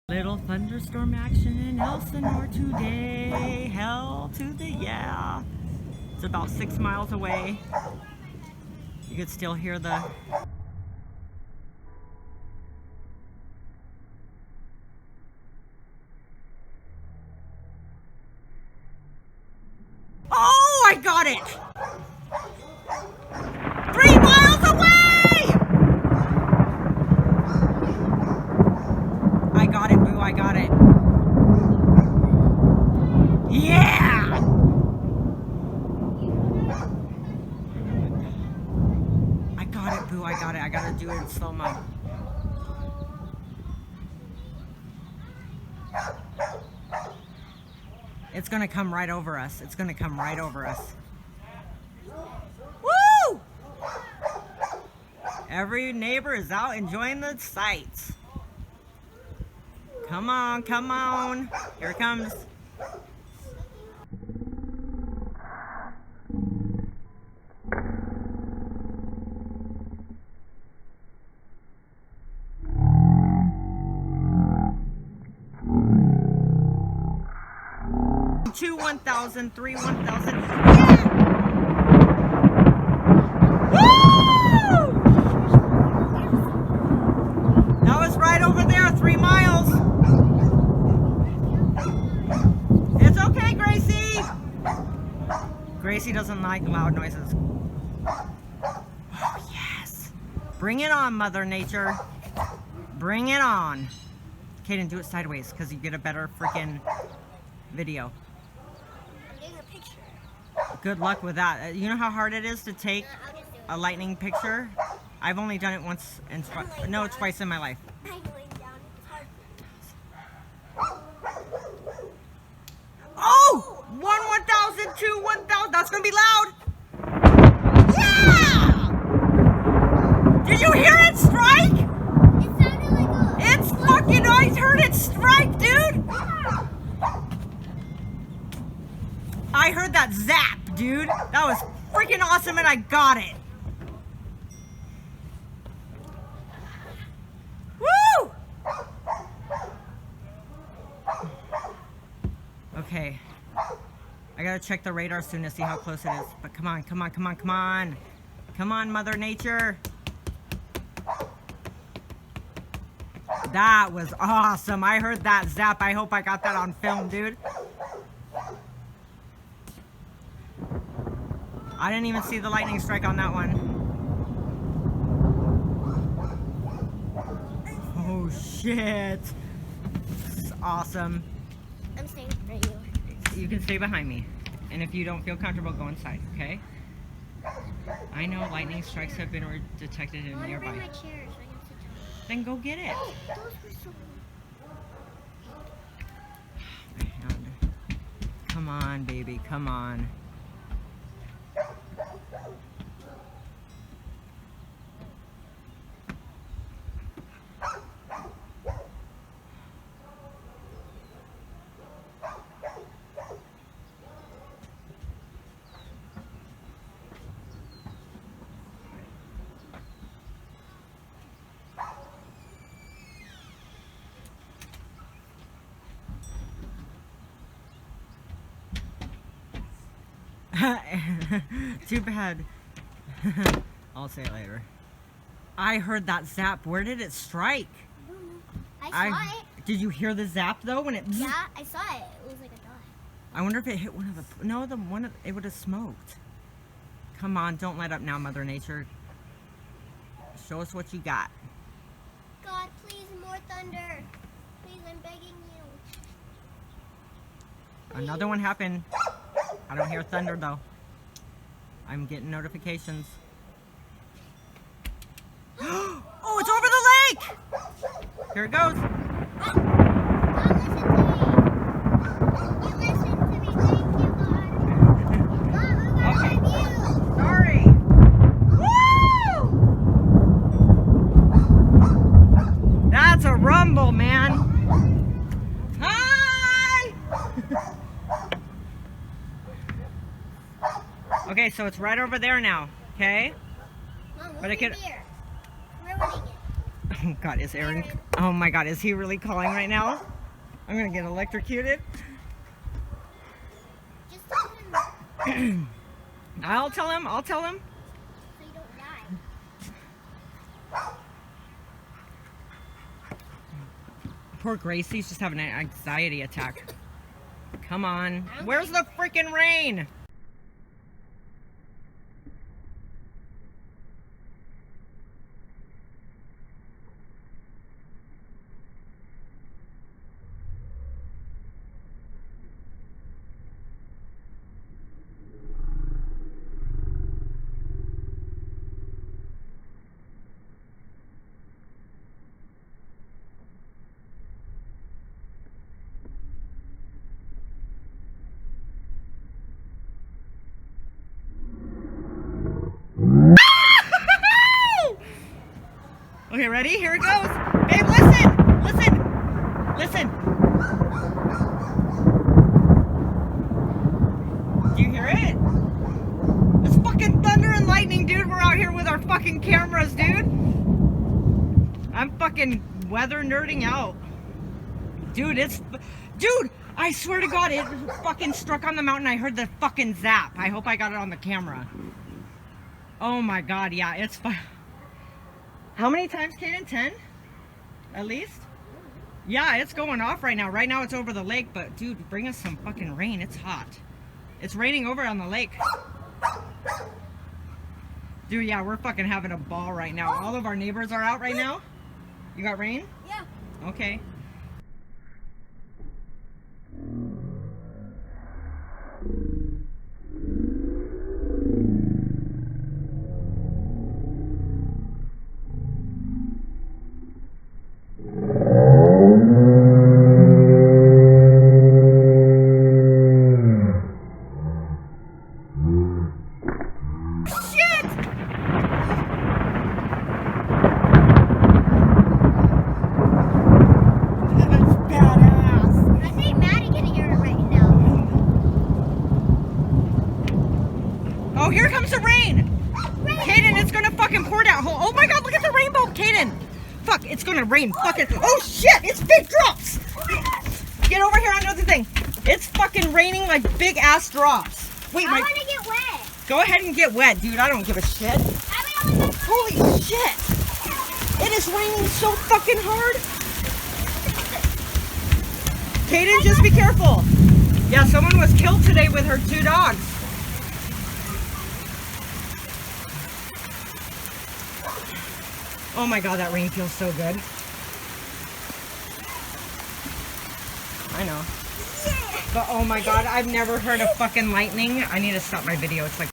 Little thunderstorm action in Elsinore today. Hell to the yeah. It's about 6 miles away. You could still hear the... Oh, I got it! 3 miles away! I got it, boo, I got it. Yeah! I got it, boo, I got it. I gotta do it in slow-mo. It's gonna come right over us. It's gonna come right over us. Woo! Every neighbor is out enjoying the sights. Come on, come on. Here it comes. Two 1,000, 3 1,000. Yeah! Woo! That was right over there, 3 miles. It's okay, Gracie. Gracie doesn't like loud noises. Oh, yes. Bring it on, Mother Nature. Bring it on. Kaden, do it sideways because you get a better freaking video. Good luck with that. You know how hard it is to take a lightning picture? I've only done it once and twice in my life. Oh! 1,000, 2 1,000. That's gonna be loud. Yeah! Did you hear it strike? It sounded like a... It's fucking... I heard it strike, dude. I heard that zap, dude. That was freaking awesome and I got it. Woo! Okay. I gotta check the radar soon to see how close it is. But come on, come on, come on, come on. Come on, Mother Nature. That was awesome. I heard that zap. I hope I got that on film, dude. I didn't even see the lightning strike on that one. Oh shit. This is awesome. I'm staying right here. You can stay behind me. And if you don't feel comfortable, go inside, okay? I know lightning strikes have been detected in nearby. I want to bring my chair so I can sit down. Then go get it. Those were so... Man. Come on, baby, come on. Too bad. I'll say it later. I heard that zap. Where did it strike? I saw it. Did you hear the zap though when it? Yeah, I saw it. It was like a dot. I wonder if it hit one of the. No, the one of it would have smoked. Come on, don't let up now, Mother Nature. Show us what you got. God, please, more thunder. Please, I'm begging you. Please. Another one happened. I don't hear thunder though. I'm getting notifications. Oh, it's over the lake! Here it goes. Mom, listen to me. You listen to me. Thank you, God. Mom, I Okay. love you. Sorry. Woo! That's a rumble, man. Hi! Okay, so it's right over there now, okay? Mom, But I look could- at here. We're winning it. Oh God, is Aaron? Oh my God, is he really calling right now? I'm gonna get electrocuted. Just tell him I'll tell him. I'll tell him. so you don't die. Poor Gracie's just having an anxiety attack. Come on. Where's the freaking rain? Okay, ready? Here it goes. Babe, listen! Listen! Listen! Do you hear it? It's fucking thunder and lightning, dude. We're out here with our fucking cameras, dude. I'm fucking weather nerding out. Dude, Dude, I swear to God, it fucking struck on the mountain. I heard the fucking zap. I hope I got it on the camera. Oh my God, yeah, it's fun. How many times, Kaden? 10? At least? Yeah, it's going off right now. Right now it's over the lake, but dude, bring us some fucking rain. It's hot. It's raining over on the lake. Dude, yeah, we're fucking having a ball right now. All of our neighbors are out right now. You got rain? Yeah. Okay. Oh, here comes the rain! Kaden, it's gonna fucking pour down. Oh my God, look at the rainbow, Kaden! Fuck, it's gonna rain. Fucking. Oh shit, it's big drops! Get over here on the other thing. It's fucking raining like big ass drops. Wait, I wanna get wet. Go ahead and get wet, dude. I don't give a shit. Holy shit! It is raining so fucking hard. Kaden, just be careful. Yeah, someone was killed today with her 2 dogs. Oh my God, that rain feels so good. I know. But oh my God, I've never heard of fucking lightning. I need to stop my video. It's like